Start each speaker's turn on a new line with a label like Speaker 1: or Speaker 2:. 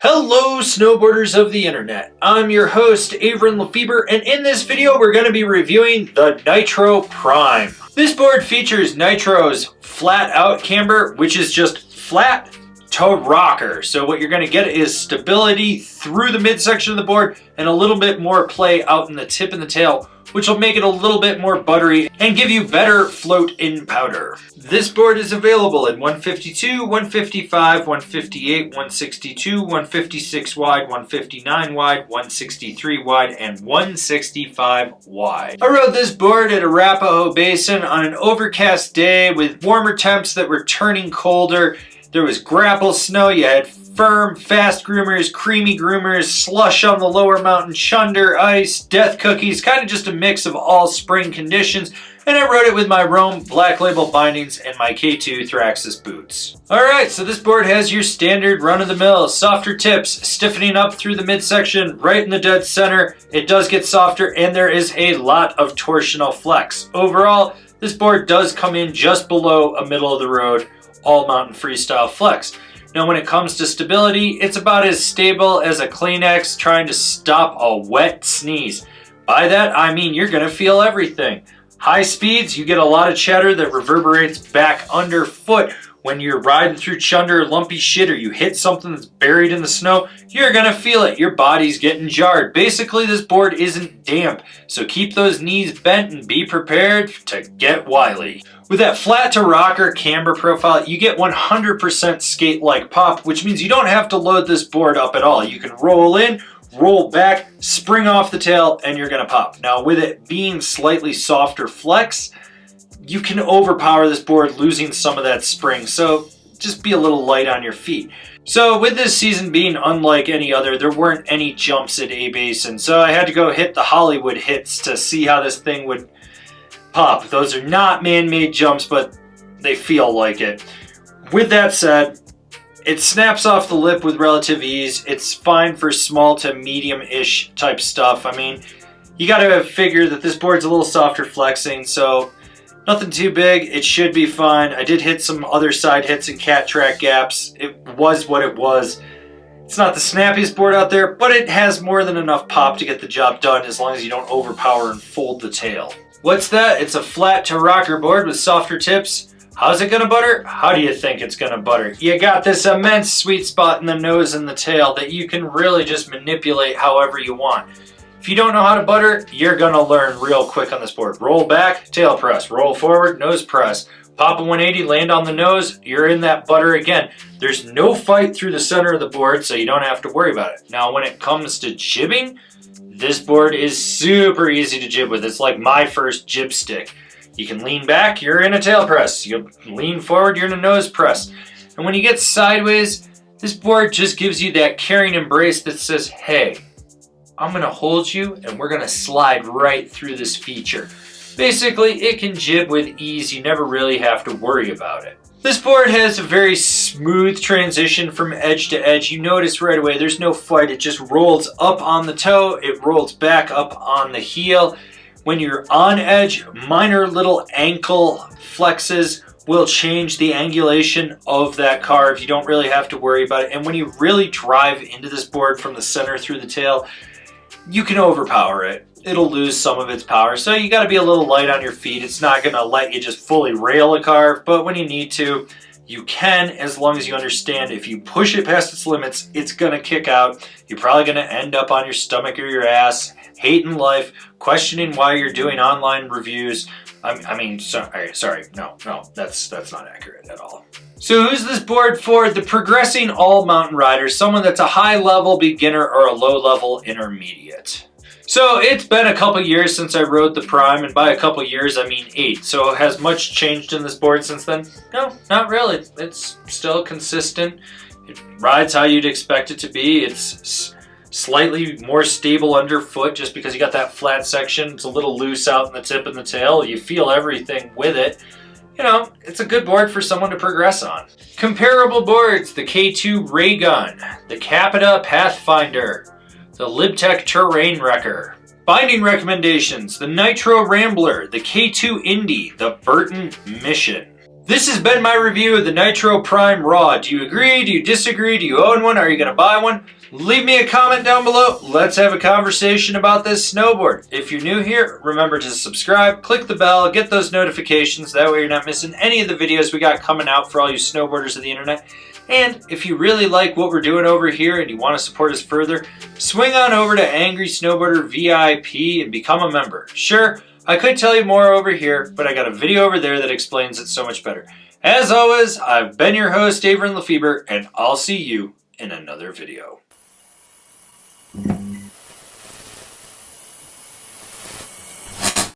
Speaker 1: Hello snowboarders of the internet, I'm your host Avran LeFeber, and in this video we're going to be reviewing the Nitro Prime. This board features Nitro's flat out camber, which is just flat to rocker. So what you're going to get is stability through the midsection of the board and a little bit more play out in the tip and the tail, which will make it a little bit more buttery and give you better float in powder. This board is available in 152, 155, 158, 162, 156 wide, 159 wide, 163 wide, and 165 wide. I rode this board at Arapahoe Basin on an overcast day with warmer temps that were turning colder. There was grapple snow, you had firm, fast groomers, creamy groomers, slush on the lower mountain, chunder, ice, death cookies, kind of just a mix of all spring conditions, and I rode it with my Rome Black Label bindings and my K2 Thraxis boots. Alright, so this board has your standard run-of-the-mill, softer tips, stiffening up through the midsection, right in the dead center. It does get softer, and there is a lot of torsional flex. Overall, this board does come in just below a middle-of-the-road all-mountain freestyle flex. Now when it comes to stability, it's about as stable as a Kleenex trying to stop a wet sneeze. By that, I mean you're going to feel everything. High speeds, you get a lot of chatter that reverberates back underfoot. When you're riding through chunder or lumpy shit, or you hit something that's buried in the snow, you're going to feel it. Your body's getting jarred. Basically, this board isn't damp, so keep those knees bent and be prepared to get wily. With that flat to rocker camber profile, you get 100% skate-like pop, which means you don't have to load this board up at all. You can roll in, roll back, spring off the tail, and you're gonna pop. Now with it being slightly softer flex, you can overpower this board losing some of that spring, so just be a little light on your feet. So with this season being unlike any other, there weren't any jumps at A-Basin, so I had to go hit the Hollywood hits to see how this thing would pop. Those are not man-made jumps, but they feel like it. With that said, it snaps off the lip with relative ease. It's fine for small to medium-ish type stuff. I mean, you gotta figure that this board's a little softer flexing, so nothing too big. It should be fine. I did hit some other side hits and cat track gaps. It was what it was. It's not the snappiest board out there, but it has more than enough pop to get the job done as long as you don't overpower and fold the tail. What's that? It's a flat to rocker board with softer tips. How's it gonna butter? How do you think it's gonna butter? You got this immense sweet spot in the nose and the tail that you can really just manipulate however you want. If you don't know how to butter, you're gonna learn real quick on this board. Roll back, tail press. Roll forward, nose press. Pop a 180, land on the nose, you're in that butter again. There's no fight through the center of the board, so you don't have to worry about it. Now when it comes to jibbing, this board is super easy to jib with. It's like my first jib stick. You can lean back, you're in a tail press. You lean forward, you're in a nose press. And when you get sideways, this board just gives you that caring embrace that says, hey, I'm gonna hold you and we're gonna slide right through this feature. Basically, it can jib with ease. You never really have to worry about it. This board has a very smooth transition from edge to edge. You notice right away there's no fight. It just rolls up on the toe. It rolls back up on the heel. When you're on edge, minor little ankle flexes will change the angulation of that carve. You don't really have to worry about it. And when you really drive into this board from the center through the tail, you can overpower it. It'll lose some of its power, so you got to be a little light on your feet. It's not going to let you just fully rail a carve, but when you need to, you can, as long as you understand if you push it past its limits, it's going to kick out. You're probably going to end up on your stomach or your ass, hating life, questioning why you're doing online reviews. Sorry, no, that's not accurate at all. So who's this board for? The progressing all mountain rider, someone that's a high level beginner or a low level intermediate. So it's been a couple years since I rode the Prime, and by a couple years I mean 8. So has much changed in this board since then? No, not really. It's still consistent. It rides how you'd expect it to be. It's slightly more stable underfoot just because you got that flat section. It's a little loose out in the tip and the tail. You feel everything with it. You know, it's a good board for someone to progress on. Comparable boards, the K2 Raygun, the Capita Pathfinder, the Libtech Terrain Wrecker. Binding recommendations, the Nitro Rambler, the K2 Indy, the Burton Mission. This has been my review of the Nitro Prime Raw. Do you agree? Do you disagree? Do you own one? Are you going to buy one? Leave me a comment down below. Let's have a conversation about this snowboard. If you're new here, remember to subscribe, click the bell, get those notifications. That way you're not missing any of the videos we got coming out for all you snowboarders of the internet. And if you really like what we're doing over here and you want to support us further, swing on over to Angry Snowboarder VIP and become a member. Sure, I could tell you more over here, but I got a video over there that explains it so much better. As always, I've been your host, Avran LeFeber, and I'll see you in another video.